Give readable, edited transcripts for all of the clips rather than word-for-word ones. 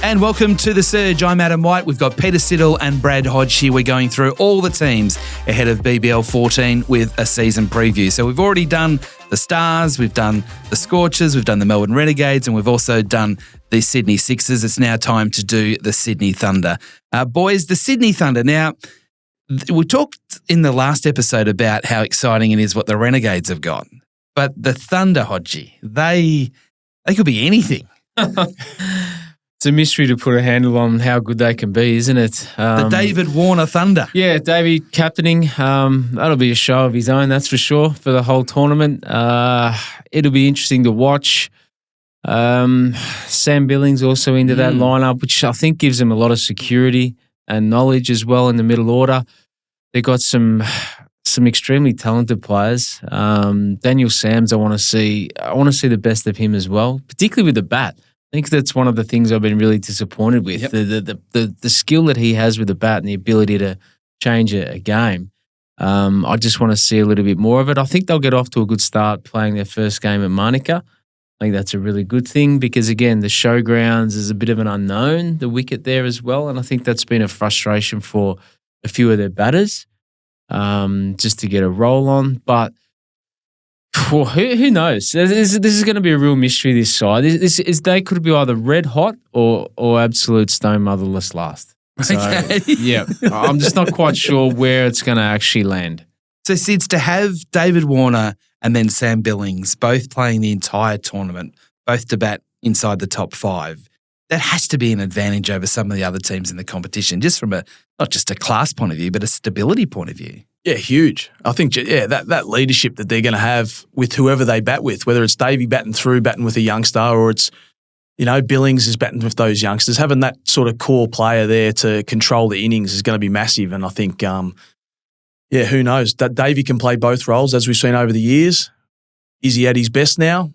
And welcome to The Surge. I'm Adam White. We've got Peter Siddle and Brad Hodge here. We're going through all the teams ahead of BBL 14 with a season preview. So we've already done the Stars, we've done the Scorchers, we've done the Melbourne Renegades, and we've also done the Sydney Sixers. It's now time to do the Sydney Thunder. Boys, the Sydney Thunder. Now, we talked in the last episode about how exciting it is what the Renegades have got. But the Thunder, Hodgie, they could be anything. It's a mystery to put a handle on how good they can be, isn't it? The David Warner Thunder. Yeah, Davey captaining. That'll be a show of his own, that's for sure, for the whole tournament. It'll be interesting to watch. Sam Billings also into that lineup, which I think gives them a lot of security and knowledge as well in the middle order. They've got some extremely talented players. Daniel Sams, I want to see the best of him as well, particularly with the bat. I think that's one of the things I've been really disappointed with. Yep. The skill that he has with the bat and the ability to change a game. I just want to see a little bit more of it. I think they'll get off to a good start playing their first game at Manuka. I think that's a really good thing because, again, the showgrounds is a bit of an unknown, the wicket there as well, and I think that's been a frustration for a few of their batters just to get a roll on. But well, who knows? This is going to be a real mystery, this side. They could be either red hot or absolute stone motherless last. So, Okay. Yeah, I'm just not quite sure where it's going to actually land. So, Sids, to have David Warner and then Sam Billings both playing the entire tournament, both to bat inside the top five, that has to be an advantage over some of the other teams in the competition, just from not just a class point of view, but a stability point of view. Yeah, huge. I think, that leadership that they're going to have with whoever they bat with, whether it's Davey batting with a youngster or it's, Billings is batting with those youngsters, having that sort of core player there to control the innings is going to be massive. And I think, who knows? That Davey can play both roles as we've seen over the years. Is he at his best now?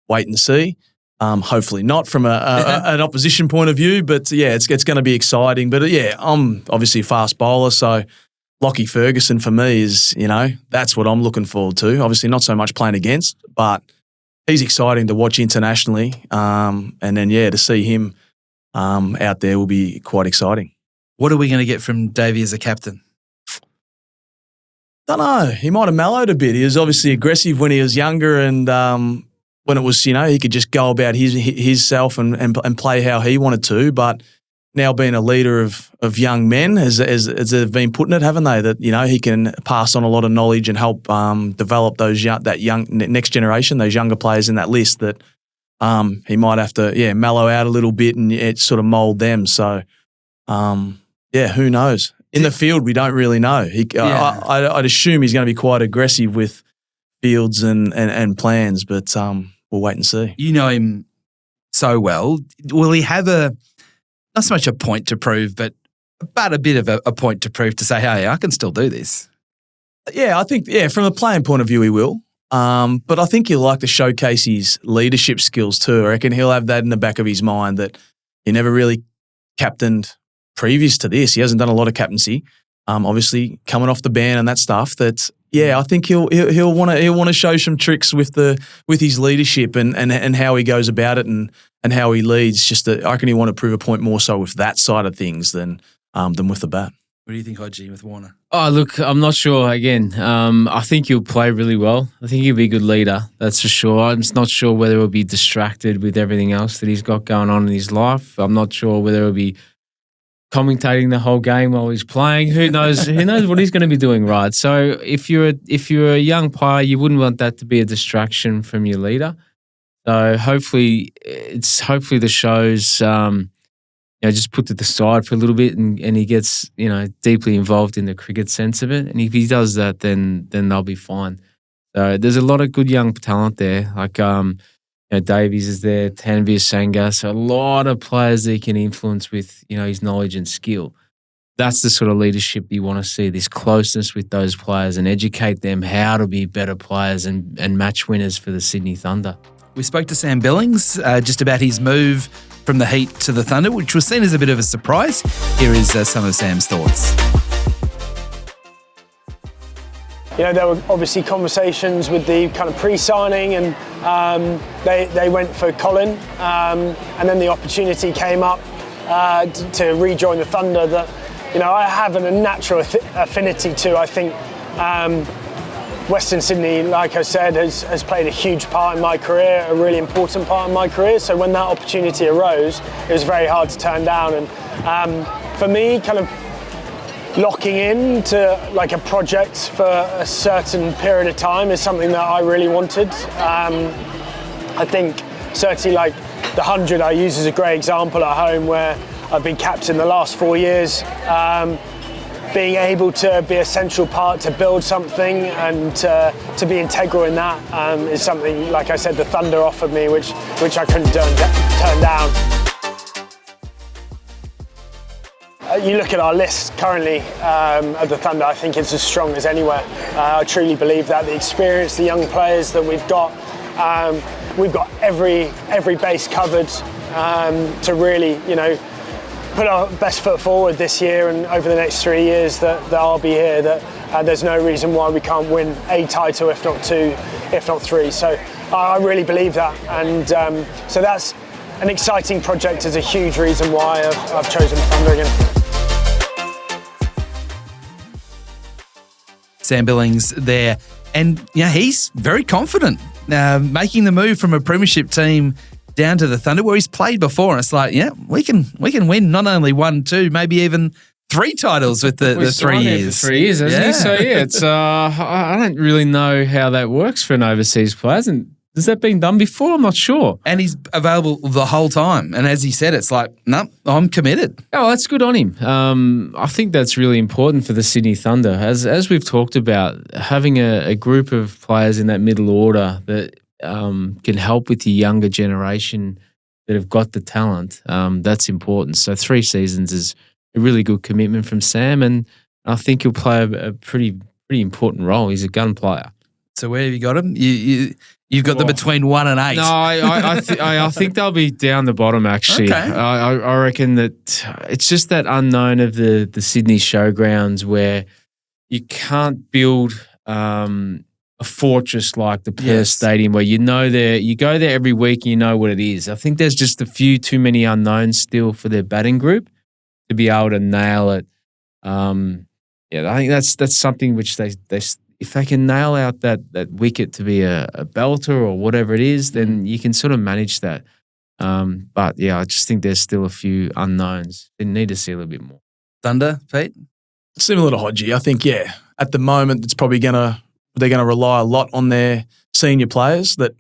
Wait and see. Hopefully not from an opposition point of view, but it's going to be exciting. But I'm obviously a fast bowler, so Lockie Ferguson for me is, that's what I'm looking forward to. Obviously not so much playing against, but he's exciting to watch internationally. And then, to see him out there will be quite exciting. What are we going to get from Davey as a captain? Don't know. He might have mellowed a bit. He was obviously aggressive when he was younger and when it was, he could just go about his self and play how he wanted to, but now being a leader of young men, as they've been putting it, haven't they? That he can pass on a lot of knowledge and help develop that young next generation, those younger players in that list. That he might have to mellow out a little bit and sort of mould them. So who knows? In the field, we don't really know. I'd assume he's going to be quite aggressive with fields and plans, but we'll wait and see. You know him so well. Will he have not so much a point to prove, but a bit of a point to prove to say, hey, I can still do this? Yeah, I think, from a playing point of view, he will. But I think he'll like to showcase his leadership skills too. I reckon he'll have that in the back of his mind that he never really captained previous to this. He hasn't done a lot of captaincy. Obviously, coming off the ban and that stuff. That I think he'll want to show some tricks with his leadership and how he goes about it and how he leads. I reckon he want to prove a point more so with that side of things than with the bat. What do you think, Hodgie, with Warner? Oh, look, I'm not sure. Again, I think he'll play really well. I think he'll be a good leader, that's for sure. I'm just not sure whether he'll be distracted with everything else that he's got going on in his life. I'm not sure whether he'll be commentating the whole game while he's playing. Who knows? Who knows what he's going to be doing, right? So if you're a young player, you wouldn't want that to be a distraction from your leader. So hopefully the show's just put to the side for a little bit and he gets deeply involved in the cricket sense of it. And if he does that, then they'll be fine. So there's a lot of good young talent there. Like Davies is there, Tanvir Sangha. So a lot of players that he can influence with his knowledge and skill. That's the sort of leadership you want to see, this closeness with those players and educate them how to be better players and match winners for the Sydney Thunder. We spoke to Sam Billings just about his move from the Heat to the Thunder, which was seen as a bit of a surprise. Here is some of Sam's thoughts. There were obviously conversations with the kind of pre-signing and they went for Colin and then the opportunity came up to rejoin the Thunder that, you know, I have a natural affinity to. I think Western Sydney, like I said, has played a huge part in my career, a really important part in my career. So when that opportunity arose, it was very hard to turn down. And for me, kind of locking in to like a project for a certain period of time is something that I really wanted. I think certainly like the 100 I use as a great example at home, where I've been captain the last 4 years. Being able to be a central part to build something and to be integral in that is something, like I said, the Thunder offered me, which I couldn't turn down. You look at our list currently of the Thunder, I think it's as strong as anywhere. I truly believe that the experience, the young players that we've got every base covered to really, you know, put our best foot forward this year and over the next 3 years that I'll be here, that there's no reason why we can't win a title, if not 2, if not 3. So I really believe that. And so that's an exciting project. Is a huge reason why I've chosen Thunder again. Sam Billings there. And yeah, he's very confident making the move from a premiership team down to the Thunder, where he's played before, and it's like, yeah, we can win not only 1, 2, maybe even 3 titles with the 3 years. For 3 years, hasn't he? So yeah, it's I don't really know how that works for an overseas player. Has that been done before? I'm not sure. And he's available the whole time. And as he said, it's like, no, I'm committed. Oh, that's good on him. I think that's really important for the Sydney Thunder. As we've talked about, having a group of players in that middle order that can help with the younger generation that have got the talent, that's important. So 3 seasons is a really good commitment from Sam, and I think he'll play a pretty important role. He's a gun player. So where have you got him? You've got them between 1 and 8. No, I think they'll be down the bottom, actually. Okay. I reckon that it's just that unknown of the Sydney showgrounds where you can't build a fortress like the Perth Stadium, where you go there every week and you know what it is. I think there's just a few too many unknowns still for their batting group to be able to nail it. I think that's something which they if they can nail out that wicket to be a belter or whatever it is, then you can sort of manage that. But yeah, I just think there's still a few unknowns. They need to see a little bit more. Thunder, Pete? Similar to Hodge, I think, yeah, at the moment it's probably they're going to rely a lot on their senior players, that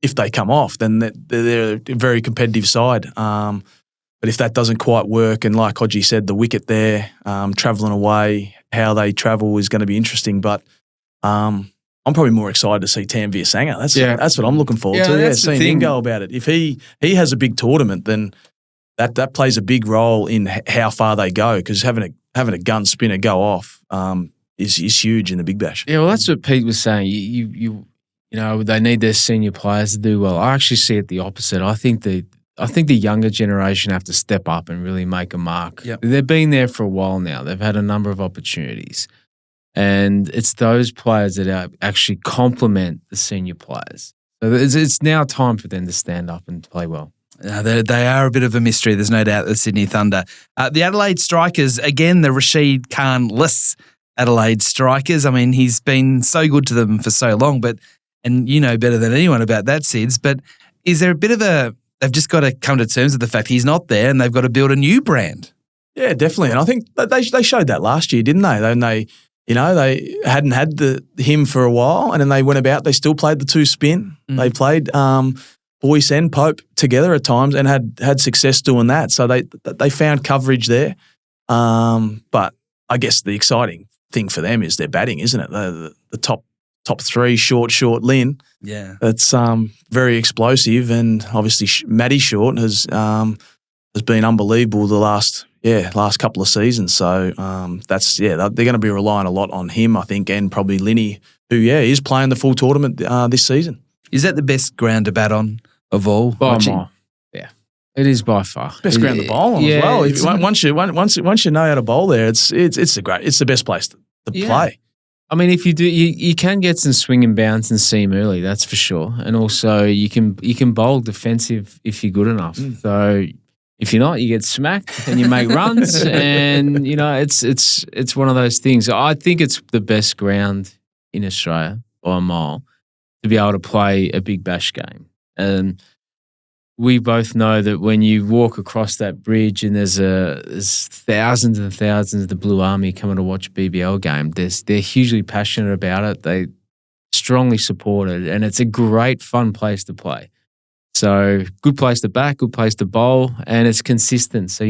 if they come off, then they're a very competitive side. But if that doesn't quite work, and like Hodge said, the wicket there, travelling away, how they travel is going to be interesting. But I'm probably more excited to see Tanveer Sangha. That's what I'm looking forward to. Yeah, seeing him go about it. If he has a big tournament, then that plays a big role in how far they go, because having a gun spinner go off is huge in the Big Bash. Yeah, well, that's what Pete was saying. You know, they need their senior players to do well. I actually see it the opposite. I think the younger generation have to step up and really make a mark. Yep. They've been there for a while now. They've had a number of opportunities. And it's those players that actually complement the senior players. So it's now time for them to stand up and play well. They are a bit of a mystery, there's no doubt, the Sydney Thunder. The Adelaide Strikers, again, the Rashid Khan-less Adelaide Strikers. I mean, he's been so good to them for so long, and you know better than anyone about that, Sids, but is there a bit of they've just got to come to terms with the fact he's not there, and they've got to build a new brand? Yeah, definitely. And I think they showed that last year, didn't they? They hadn't had him for a while, and then they went about. They still played the 2 spin. They played Boyce and Pope together at times, and had success doing that. So they found coverage there. But I guess the exciting thing for them is their batting, isn't it? The top 3, short, Lynn. Yeah, it's very explosive, and obviously Matty Short has been unbelievable the last couple of seasons. So they're going to be relying a lot on him, I think, and probably Linney, who is playing the full tournament this season. Is that the best ground to bat on of all? By more. Yeah, it is by far best ground to bowl on as well. Once you know how to bowl there, it's the best place to play. I mean, if you do, you can get some swing and bounce and seam early, that's for sure. And also you can bowl defensive if you're good enough. So If you're not, you get smacked and you make runs, and it's one of those things. I think it's the best ground in Australia by a mile to be able to play a Big Bash game. And we both know that when you walk across that bridge and there's thousands and thousands of the Blue Army coming to watch a BBL game, they're hugely passionate about it. They strongly support it, and it's a great, fun place to play. So good place to bat, good place to bowl, and it's consistent. So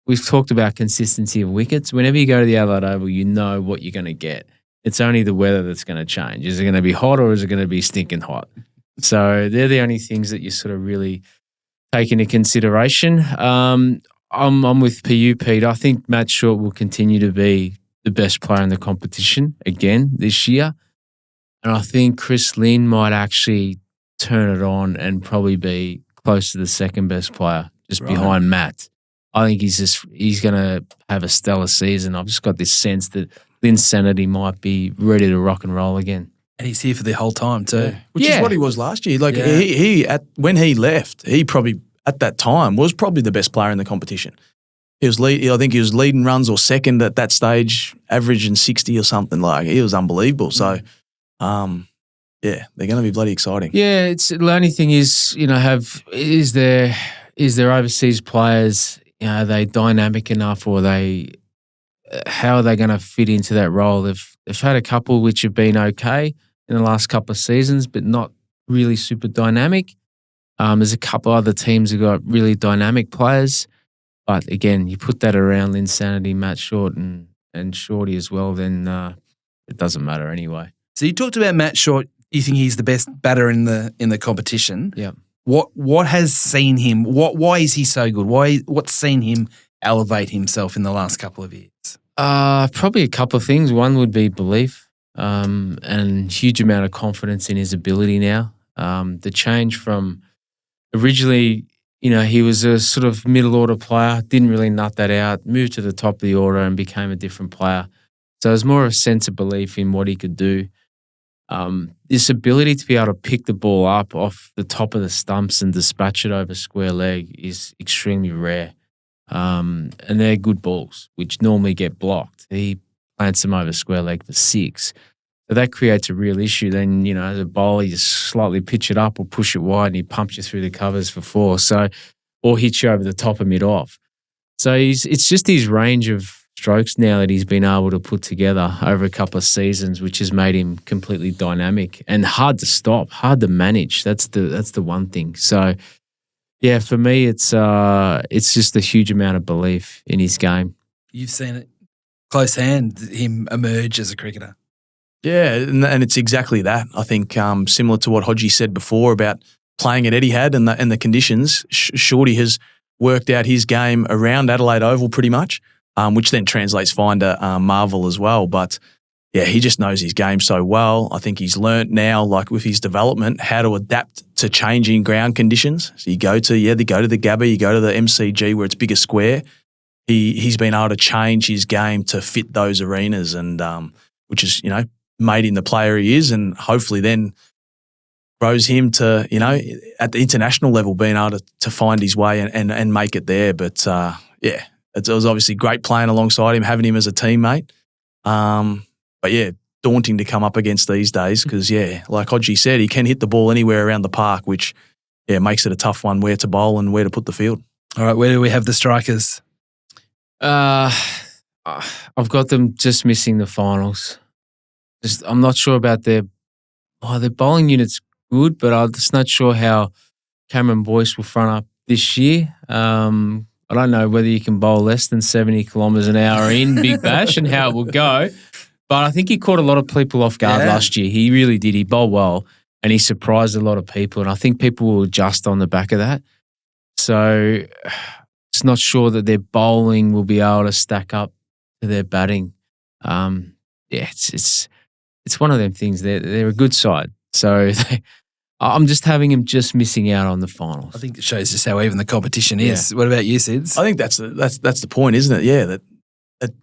we've talked about consistency of wickets. Whenever you go to the Adelaide Oval, you know what you're going to get. It's only the weather that's going to change. Is it going to be hot or is it going to be stinking hot? So they're the only things that you sort of really take into consideration. I'm with PU, Pete. I think Matt Short will continue to be the best player in the competition again this year. And I think Chris Lynn might actually turn it on and probably be close to the second best player, just behind Matt. I think he's going to have a stellar season. I've just got this sense that Lynn's sanity might be ready to rock and roll again. And he's here for the whole time too. Which is what he was last year. Like when he left, he probably at that time was probably the best player in the competition. I think he was leading runs or second at that stage, averaging 60 or something. Like he was unbelievable. So, they're going to be bloody exciting. Yeah, it's the only thing is is there overseas players? Are they dynamic enough, or how are they going to fit into that role? They've had a couple which have been okay in the last couple of seasons, but not really super dynamic. There's a couple other teams who've got really dynamic players. But again, you put that around Linsanity, Matt Short and Shorty as well, then it doesn't matter anyway. So you talked about Matt Short. You think he's the best batter in the competition. Yeah. What has seen him? Why is he so good? What's seen him elevate himself in the last couple of years? Probably a couple of things. One would be belief, and huge amount of confidence in his ability now. The change from originally, he was a sort of middle order player, didn't really nut that out, moved to the top of the order and became a different player. So there's more of a sense of belief in what he could do. This ability to be able to pick the ball up off the top of the stumps and dispatch it over square leg is extremely rare. And they're good balls, which normally get blocked. He plants them over square leg for 6. So that creates a real issue. Then, as a bowler, you just slightly pitch it up or push it wide and he pumps you through the covers for 4. So, or hits you over the top of mid-off. So it's just his range of strokes now that he's been able to put together over a couple of seasons, which has made him completely dynamic and hard to stop, hard to manage. That's the one thing. So, yeah, for me, it's just a huge amount of belief in his game. You've seen it close hand, him emerge as a cricketer. Yeah, and it's exactly that. I think similar to what Hodge said before about playing at Etihad and the conditions, Shorty has worked out his game around Adelaide Oval pretty much, which then translates fine to Marvel as well. But yeah, he just knows his game so well. I think he's learnt now, like with his development, how to adapt to changing ground conditions. So you go to the Gabba, you go to the MCG where it's bigger square. He's been able to change his game to fit those arenas, and which is made him the player he is, and hopefully then grows him to at the international level being able to find his way and make it there. But it was obviously great playing alongside him, having him as a teammate. But yeah, daunting to come up against these days because, like Hodge said, he can hit the ball anywhere around the park, which, makes it a tough one where to bowl and where to put the field. All right, where do we have the strikers? I've got them just missing the finals. I'm not sure about their bowling unit's good, but I'm just not sure how Cameron Boyce will front up this year. I don't know whether you can bowl less than 70 kilometres an hour in Big Bash and how it will go. But I think he caught a lot of people off guard last year. He really did. He bowled well and he surprised a lot of people. And I think people will adjust on the back of that. So it's not sure that their bowling will be able to stack up to their batting. It's one of them things. They're a good side. So I'm just having him just missing out on the finals. I think it shows just how even the competition is. Yeah. What about you, Sids? I think that's the point, isn't it? Yeah, that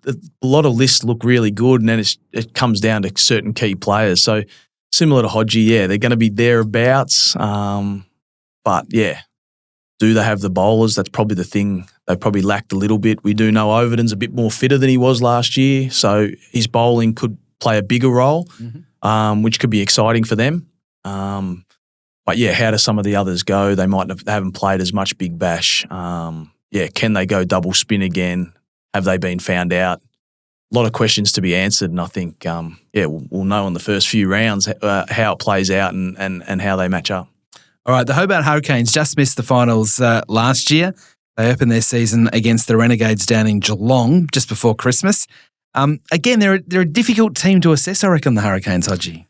a lot of lists look really good, and then it comes down to certain key players. So similar to Hodge, they're going to be thereabouts. But yeah, do they have the bowlers? That's probably the thing they probably lacked a little bit. We do know Overton's a bit more fitter than he was last year, so his bowling could play a bigger role, which could be exciting for them. But yeah, how do some of the others go? They haven't played as much Big Bash. Can they go double spin again? Have they been found out? A lot of questions to be answered, and I think we'll know in the first few rounds how it plays out and how they match up. All right, the Hobart Hurricanes just missed the finals last year. They opened their season against the Renegades down in Geelong just before Christmas. Again, they're a difficult team to assess, I reckon, the Hurricanes, Hodgie.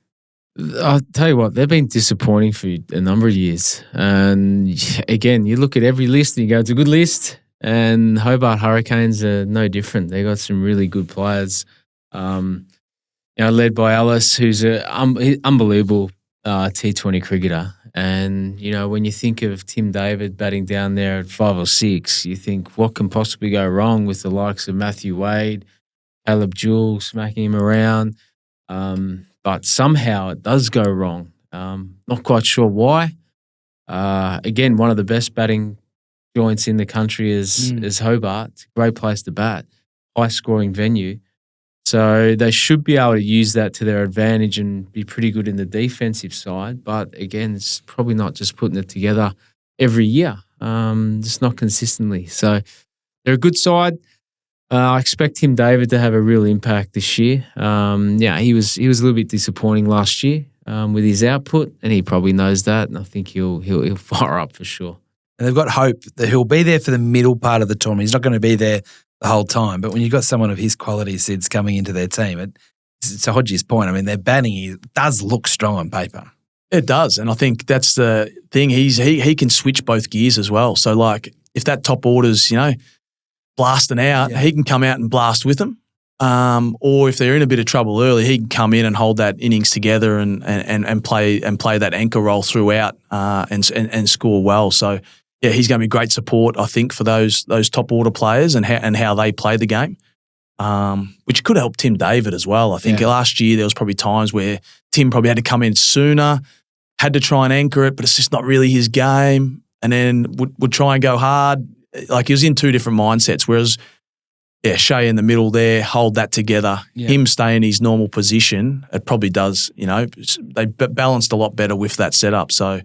I'll tell you what, they've been disappointing for a number of years. And again, you look at every list and you go, it's a good list. And Hobart Hurricanes are no different. They got some really good players, led by Ellis, who's an unbelievable T20 cricketer. And, when you think of Tim David batting down there at 5 or 6, you think, what can possibly go wrong with the likes of Matthew Wade, Caleb Jewell smacking him around? But somehow it does go wrong. Not quite sure why. Again, one of the best batting joints in the country is Hobart. It's a great place to bat, high-scoring venue. So they should be able to use that to their advantage and be pretty good in the defensive side. But again, it's probably not just putting it together every year, just not consistently. So they're a good side. I expect Tim David to have a real impact this year. He was a little bit disappointing last year with his output, and he probably knows that. And I think he'll fire up for sure. And they've got hope that he'll be there for the middle part of the tournament. He's not going to be there the whole time. But when you've got someone of his quality, Sids, coming into their team, to Hodge's point, I mean, their batting does look strong on paper. It does, and I think that's the thing. He can switch both gears as well. So, like, if that top order's, blasting out, he can come out and blast with them. Or if they're in a bit of trouble early, he can come in and hold that innings together and play that anchor role throughout and score well. So yeah, he's going to be great support, I think, for those top order players and how they play the game, which could help Tim David as well. I think last year there was probably times where Tim probably had to come in sooner, had to try and anchor it, but it's just not really his game, and then would try and go hard. Like, he was in two different mindsets, whereas Shea in the middle there, hold that together. Yeah. Him stay in his normal position, it probably does, they balanced a lot better with that setup. So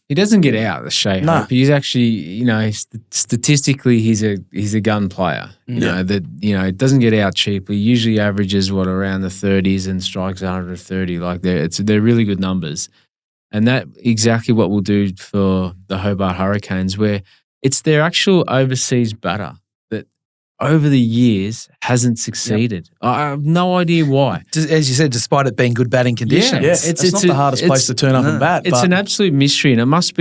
he doesn't get out, the Shea Hope. He's actually, statistically he's a gun player. It doesn't get out cheaply. Usually averages around the 30s and strikes 130. Like they're really good numbers. And that exactly what we'll do for the Hobart Hurricanes, where it's their actual overseas batter that over the years hasn't succeeded. Yep. I have no idea why. As you said, despite it being good batting conditions. Yeah, it's not the hardest place to turn up and bat. It's an absolute mystery, and that must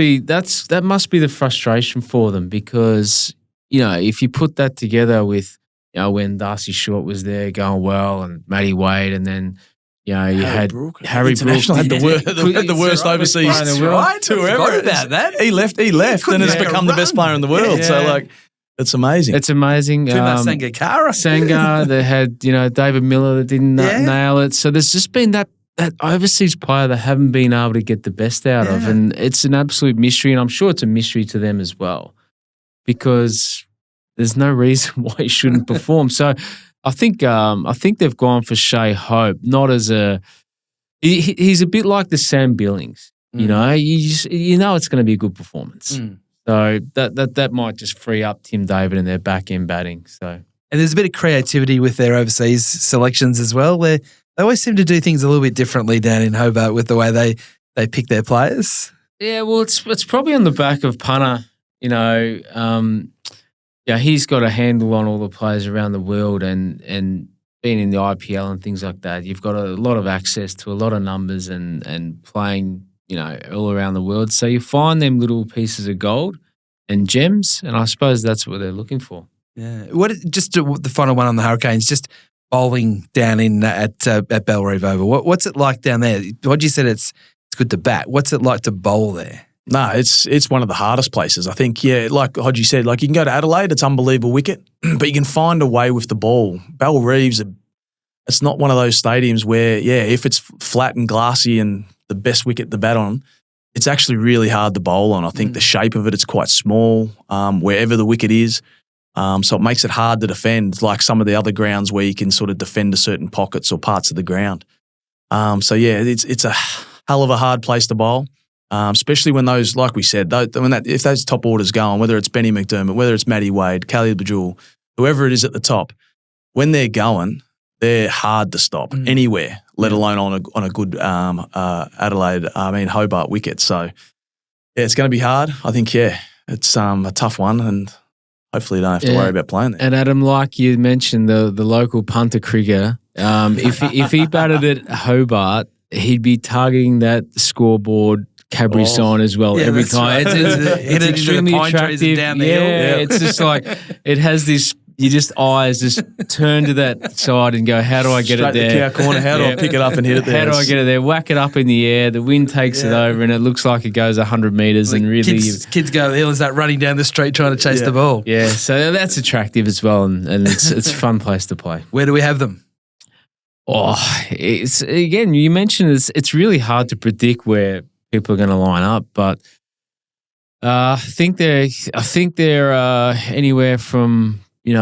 be the frustration for them, because, if you put that together with, when Darcy Short was there going well and Matty Wade, and then Harry Brook had the worst overseas player in the world. Right? Whoever about that. He left, and has become the best player in the world. Yeah. So, it's amazing. It's amazing. Sangar, they had, David Miller that didn't nail it. So there's just been that overseas player they haven't been able to get the best out of. And it's an absolute mystery. And I'm sure it's a mystery to them as well, because there's no reason why he shouldn't perform. So I think they've gone for Shea Hope, not as he's a bit like the Sam Billings. You know it's going to be a good performance. So that might just free up Tim David and their back end batting. So, and there's a bit of creativity with their overseas selections as well. They always seem to do things a little bit differently down in Hobart with the way they pick their players. Yeah, well, it's probably on the back of Punter. He's got a handle on all the players around the world, and being in the IPL and things like that, you've got a lot of access to a lot of numbers and playing, all around the world. So you find them little pieces of gold and gems, and I suppose that's what they're looking for. Yeah. Just the final one on the Hurricanes, just bowling down in at Bellerive Oval. What's it like down there? What you said, it's good to bat. What's it like to bowl there? No, it's one of the hardest places. I think, like Hodge said, you can go to Adelaide, it's unbelievable wicket, but you can find a way with the ball. Bellerive's it's not one of those stadiums where, if it's flat and glassy and the best wicket to bat on, it's actually really hard to bowl on. I think the shape of it's quite small, wherever the wicket is. So it makes it hard to defend, like some of the other grounds where you can sort of defend to certain pockets or parts of the ground. It's a hell of a hard place to bowl, especially when those, like we said, if those top orders go on, whether it's Benny McDermott, whether it's Matty Wade, Khalid Bajul, whoever it is at the top, when they're going, they're hard to stop anywhere, let alone on a good Hobart wicket. So yeah, it's going to be hard. I think it's a tough one, and hopefully you don't have to worry about playing there. And Adam, like you mentioned, the local punter cricketer, if he batted at Hobart, he'd be targeting that scoreboard Cadbury sign as well every time. Right. It's extremely attractive. Down the hill. It's just like it has this. You just eyes just turn to that side and go, how do I get Straight it there? the cow corner. How do I pick it up and hit it there? How do I get it there? Whack it up in the air. The wind takes it over, and it looks like it goes 100 metres. And really, kids go the hill and start running down the street trying to chase the ball. Yeah, so that's attractive as well, and it's a fun place to play. Where do we have them? Oh, it's again, you mentioned it's really hard to predict where people are going to line up, but I think they're anywhere from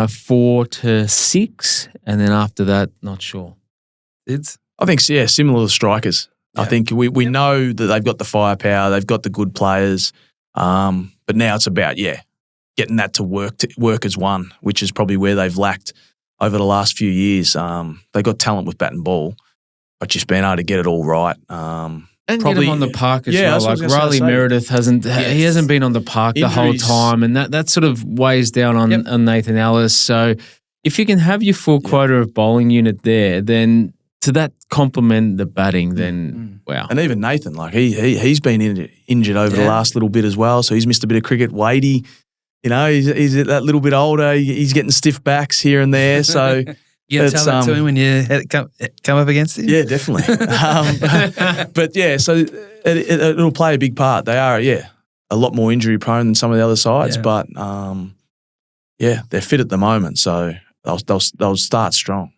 4 to 6, and then after that, not sure. I think similar to strikers. Yeah. I think we know that they've got the firepower, they've got the good players, but now it's about getting that to work as one, which is probably where they've lacked over the last few years. They got talent with bat and ball, but just being able to get it all right. And probably, get him on the park as well. Like Riley Meredith hasn't been on the park the whole time, and that sort of weighs down on Nathan Ellis. So if you can have your full quota of bowling unit there, then to that complement the batting, then wow. And even Nathan, like he's been injured over the last little bit as well, so he's missed a bit of cricket. Wadey, he's that little bit older. He's getting stiff backs here and there, so. You going to tell that to him when you come up against him? Yeah, definitely. So it'll play a big part. They are, a lot more injury prone than some of the other sides, but they're fit at the moment, so they'll start strong.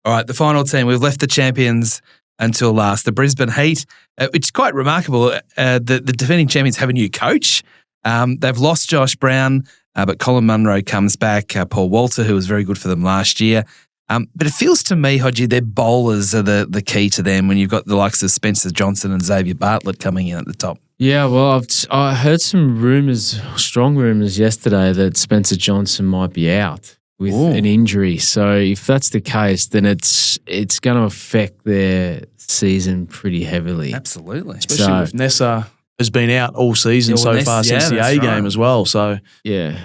All right, the final team. We've left the champions until last, the Brisbane Heat. It's quite remarkable. The defending champions have a new coach. They've lost Josh Brown, but Colin Munro comes back. Paul Walter, who was very good for them last year. But it feels to me, Hodgie, their bowlers are the key to them when you've got the likes of Spencer Johnson and Xavier Bartlett coming in at the top. Yeah, well, I heard some strong rumours yesterday that Spencer Johnson might be out with an injury. So if that's the case, then it's going to affect their season pretty heavily. Absolutely. Especially with Nessa has been out all season so far since the A game as well. So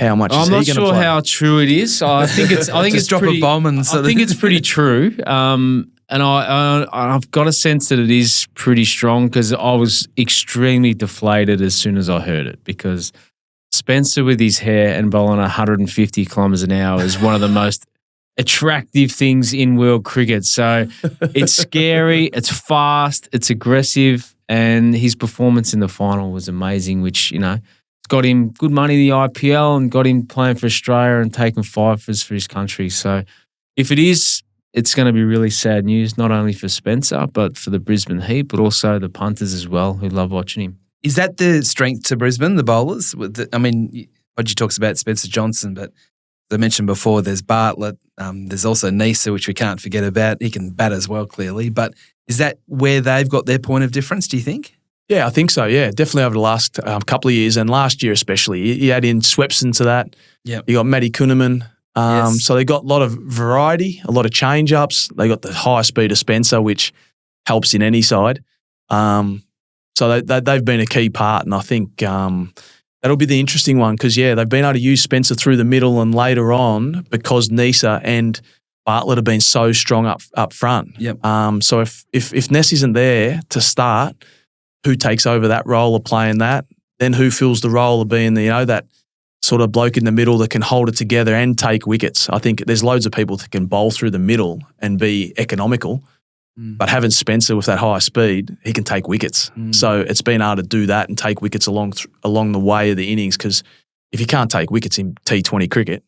how much is he going to play? I'm not sure how true it is. I think it's pretty. I think it's pretty true. And I've got a sense that it is pretty strong because I was extremely deflated as soon as I heard it because Spencer with his hair and bowling 150 kilometres an hour is one of the most attractive things in world cricket. So it's scary, it's fast, it's aggressive, and his performance in the final was amazing, which, got him good money in the IPL and got him playing for Australia and taking fifers for his country. So if it is, it's going to be really sad news, not only for Spencer, but for the Brisbane Heat, but also the punters as well, who love watching him. Is that the strength to Brisbane, the bowlers? Hodgie talks about Spencer Johnson, but as I mentioned before, there's Bartlett. There's also Nisa, which we can't forget about. He can bat as well, clearly. But is that where they've got their point of difference, do you think? Yeah, I think so. Yeah, definitely over the last couple of years and last year especially. You add in Swepson to that. Yeah, you got Matty Kuhneman. So they got a lot of variety, a lot of change-ups. They got the high speed of Spencer, which helps in any side. So they've been a key part, and I think that'll be the interesting one because, they've been able to use Spencer through the middle and later on because Nisa and Bartlett have been so strong up front. Yep. So if Ness isn't there to start, who takes over that role of playing that? Then who fills the role of being that sort of bloke in the middle that can hold it together and take wickets? I think there's loads of people that can bowl through the middle and be economical. But having Spencer with that high speed, he can take wickets. So it's been able to do that and take wickets along the way of the innings because if you can't take wickets in T20 cricket,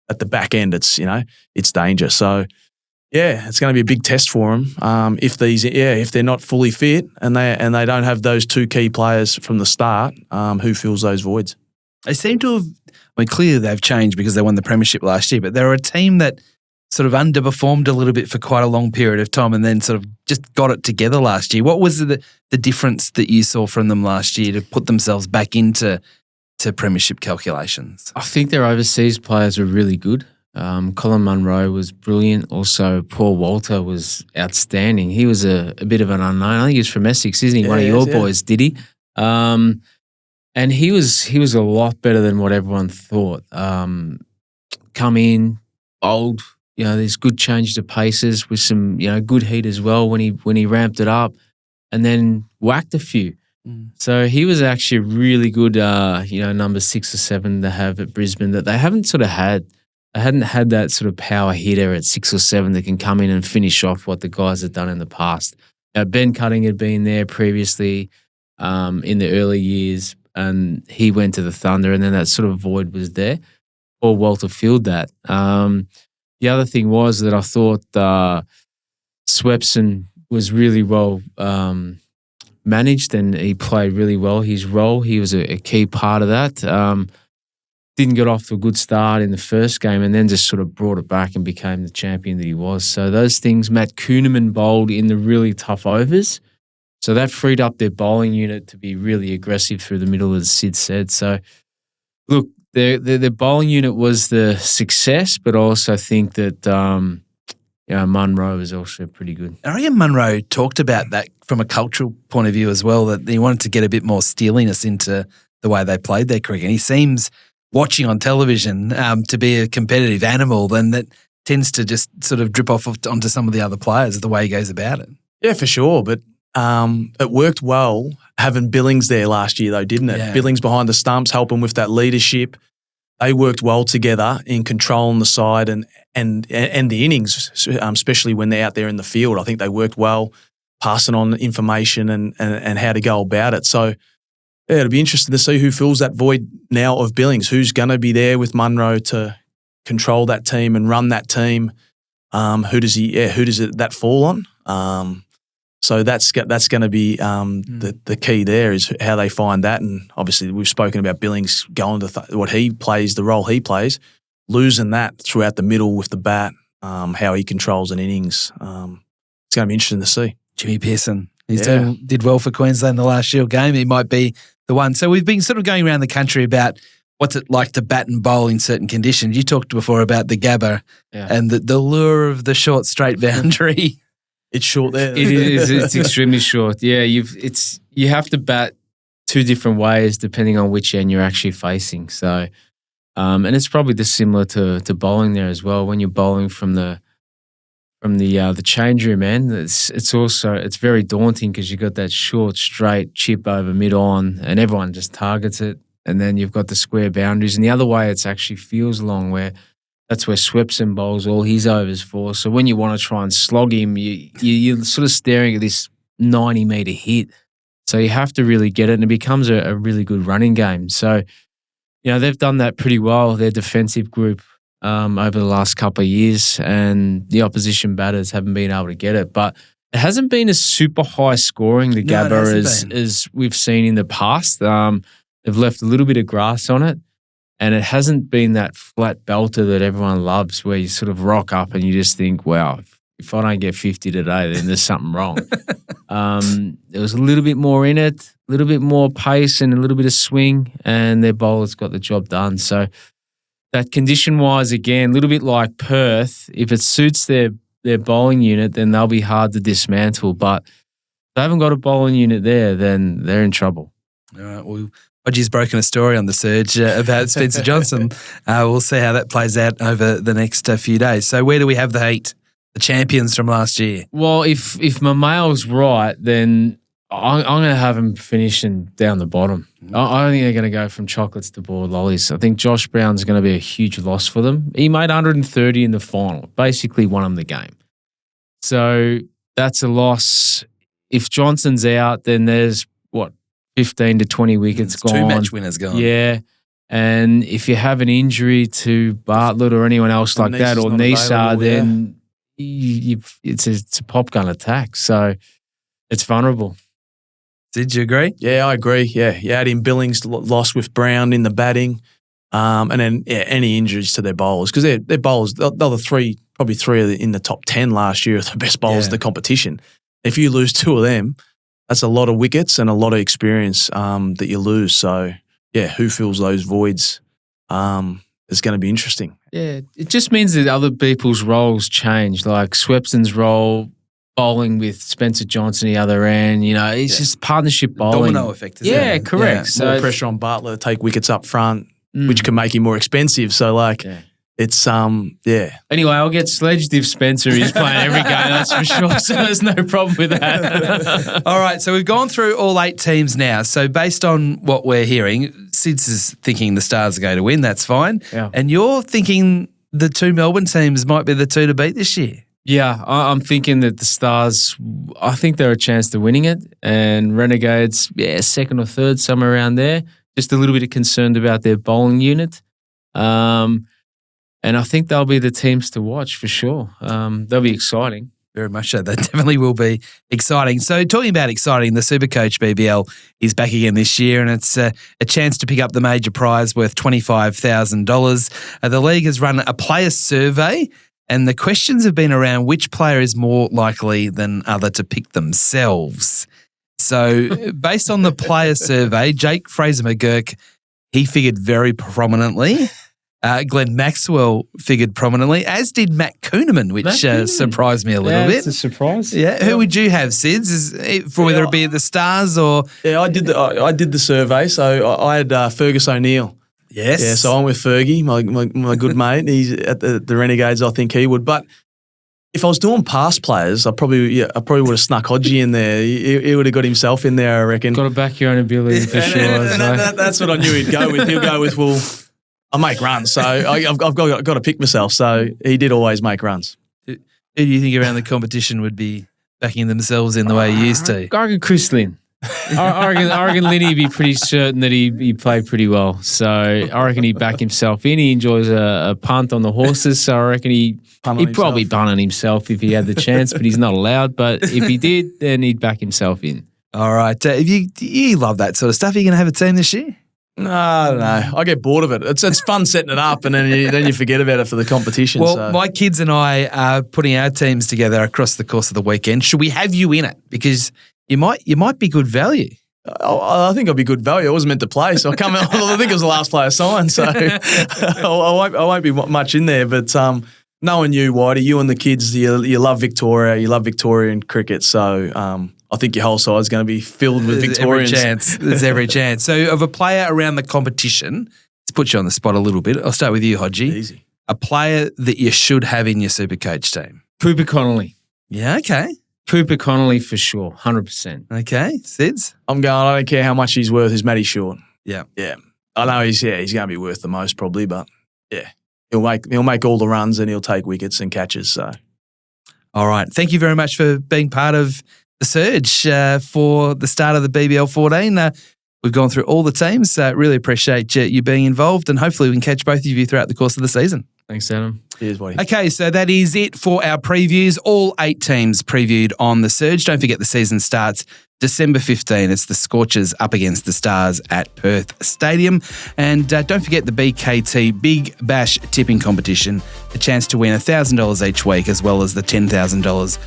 at the back end it's danger. So Yeah, it's going to be a big test for them if they're not fully fit and they don't have those two key players from the start. Who fills those voids? They seem to have. I mean, clearly they've changed because they won the premiership last year, but they're a team that sort of underperformed a little bit for quite a long period of time and then sort of just got it together last year. What was the difference that you saw from them last year to put themselves back into premiership calculations? I think their overseas players were really good. Colin Munro was brilliant. Also, Paul Walter was outstanding. He was a bit of an unknown. I think he's from Essex, isn't he? Yeah, one of your boys, did he? And he was a lot better than what everyone thought. Come in, bold. There's good change to paces with some good heat as well when he ramped it up, and then whacked a few. So he was actually a really good number 6 or 7 to have at Brisbane that they haven't sort of had. They hadn't had that sort of power hitter at 6 or 7 that can come in and finish off what the guys had done in the past. Ben Cutting had been there previously in the early years, and he went to the Thunder, and then that sort of void was there. Paul Walter filled that. The other thing was that I thought Swepson was really well managed, and he played really well his role. He was a key part of that. Didn't get off to a good start in the first game and then just sort of brought it back and became the champion that he was. So those things, Matt Kuhneman bowled in the really tough overs. So that freed up their bowling unit to be really aggressive through the middle, as Sid said. So, look, their bowling unit was the success, but I also think that Munro was also pretty good. I reckon Munro talked about that from a cultural point of view as well, that he wanted to get a bit more steeliness into the way they played their cricket. He seems, watching on television, to be a competitive animal, then that tends to just sort of drip off onto some of the other players the way he goes about it. Yeah, for sure. But it worked well having Billings there last year, though, didn't it? Yeah. Billings behind the stumps, helping with that leadership. They worked well together in controlling the side and the innings, especially when they're out there in the field. I think they worked well, passing on information and how to go about it. So, yeah, it'll be interesting to see who fills that void now of Billings. Who's going to be there with Munro to control that team and run that team? Who does that fall on? So that's going to be the key there, is how they find that. And obviously we've spoken about Billings going to what he plays, the role he plays, losing that throughout the middle with the bat, how he controls an innings. It's going to be interesting to see. Jimmy Pearson, he did well for Queensland in the last Shield game. He might be the one. So we've been sort of going around the country about what's it like to bat and bowl in certain conditions. You talked before about the Gabba and the lure of the short straight boundary. It's short there. It is. It's extremely short. Yeah, you have to bat 2 different ways depending on which end you're actually facing. So, and it's probably similar to bowling there as well. When you're bowling from the change room end, it's very daunting because you've got that short straight chip over mid on, and everyone just targets it. And then you've got the square boundaries, and the other way it actually feels long, where that's where Swepson bowls all his overs for. So when you want to try and slog him, you're sort of staring at this 90-metre hit. So you have to really get it, and it becomes a really good running game. So, they've done that pretty well, their defensive group, over the last couple of years, and the opposition batters haven't been able to get it. But it hasn't been as super high scoring, the Gabba, as we've seen in the past. They've left a little bit of grass on it. And it hasn't been that flat belter that everyone loves, where you sort of rock up and you just think, wow, if I don't get 50 today, then there's something wrong. There was a little bit more in it, a little bit more pace and a little bit of swing, and their bowlers got the job done. So that condition-wise, again, a little bit like Perth, if it suits their bowling unit, then they'll be hard to dismantle. But if they haven't got a bowling unit there, then they're in trouble. All right, well, Hodge's broken a story on the surge about Spencer Johnson. We'll see how that plays out over the next few days. So where do we have the Heat, the champions from last year? Well, if my mail's right, then I'm going to have them finishing down the bottom. I think they're going to go from chocolates to boiled lollies. I think Josh Brown's going to be a huge loss for them. He made 130 in the final, basically won them the game. So that's a loss. If Johnson's out, then there's, 15 to 20 wickets gone. 2 match winners gone. Yeah. And if you have an injury to Bartlett or anyone else like that, or Nisar, then it's a pop gun attack. So it's vulnerable. Did you agree? Yeah, I agree. Yeah, you add in Billings lost with Brown in the batting, and then any injuries to their bowlers because their bowlers they're probably three in the top 10 last year of the best bowlers of the competition. If you lose two of them, that's a lot of wickets and a lot of experience that you lose. So yeah, who fills those voids? It's going to be interesting. Yeah, it just means that other people's roles change, like Swepson's role. Bowling with Spencer Johnson the other end, it's just partnership bowling. Domino effect, isn't it? Correct. Yeah, So more pressure on Bartlett to take wickets up front, which can make him more expensive. So it's Anyway, I'll get sledged if Spencer is playing every game, that's for sure. So there's no problem with that. All right, so we've gone through all 8 teams now. So based on what we're hearing, Sids is thinking the Stars are going to win. That's fine. Yeah. And you're thinking the 2 Melbourne teams might be the 2 to beat this year. Yeah, I'm thinking that the Stars, I think they're a chance to winning it. And Renegades, second or third, somewhere around there. Just a little bit concerned about their bowling unit. And I think they'll be the teams to watch for sure. They'll be exciting. Very much so. That definitely will be exciting. So talking about exciting, the Supercoach BBL is back again this year, and it's a chance to pick up the major prize worth $25,000. The league has run a player survey, and the questions have been around which player is more likely than other to pick themselves. So based on the player survey, Jake Fraser-McGurk, he figured very prominently. Glenn Maxwell figured prominently, as did Matt Kuhneman, which surprised me a little bit. It's a surprise. Yeah. Who would you have, Sids? For whether it be at the Stars or... Yeah, I did the survey, so I had Fergus O'Neill. Yes. Yeah, so I'm with Fergie, my good mate. He's at the Renegades. I think he would. But if I was doing past players, I probably would have snuck Hodge in there. He would have got himself in there, I reckon. Got to back your own ability for sure. That's what I knew he'd go with. He'll go with, well, I make runs, so I've got to pick myself. So he did always make runs. Who do you think around the competition would be backing themselves in the way he used to? I reckon Chris Lynn. I reckon Linny would be pretty certain that he played pretty well. So I reckon he'd back himself in. He enjoys a punt on the horses, so I reckon he'd probably punt on himself if he had the chance, but he's not allowed. But if he did, then he'd back himself in. All right. You love that sort of stuff. Are you going to have a team this year? No, I don't know. I get bored of it. It's fun setting it up, and then you forget about it for the competition. Well, my kids and I are putting our teams together across the course of the weekend. Should we have you in it? Because you might be good value. I think I'll be good value. I wasn't meant to play, so I think it was the last player signed, so I won't be much in there. But knowing you, Whitey, you and the kids, you love Victoria. You love Victorian cricket, so I think your whole side is going to be filled with Victorians. There's every chance. So of a player around the competition, let's put you on the spot a little bit. I'll start with you, Hodgie. Easy. A player that you should have in your Supercoach team. Pooper Connolly. Yeah, okay. Pooper Connolly for sure, 100%. Okay, Sids? I'm going, I don't care how much he's worth, is Matty Short. Yeah. Yeah. I know he's going to be worth the most probably, but yeah. He'll make all the runs and he'll take wickets and catches. So, all right. Thank you very much for being part of the surge for the start of the BBL 14. We've gone through all the teams. Really appreciate you being involved, and hopefully we can catch both of you throughout the course of the season. Thanks, Adam. Cheers, buddy. Okay, so that is it for our previews. All 8 teams previewed on the surge. Don't forget the season starts December 15. It's the Scorchers up against the Stars at Perth Stadium. And don't forget the BKT Big Bash tipping competition. A chance to win $1,000 each week, as well as the $10,000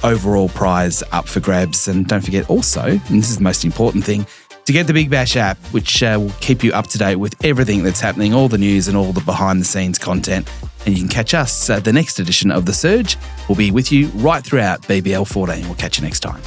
overall prize up for grabs. And don't forget also, and this is the most important thing, to get the Big Bash app, which will keep you up to date with everything that's happening, all the news and all the behind-the-scenes content. And you can catch us at the next edition of The Surge. We'll be with you right throughout BBL 14. We'll catch you next time.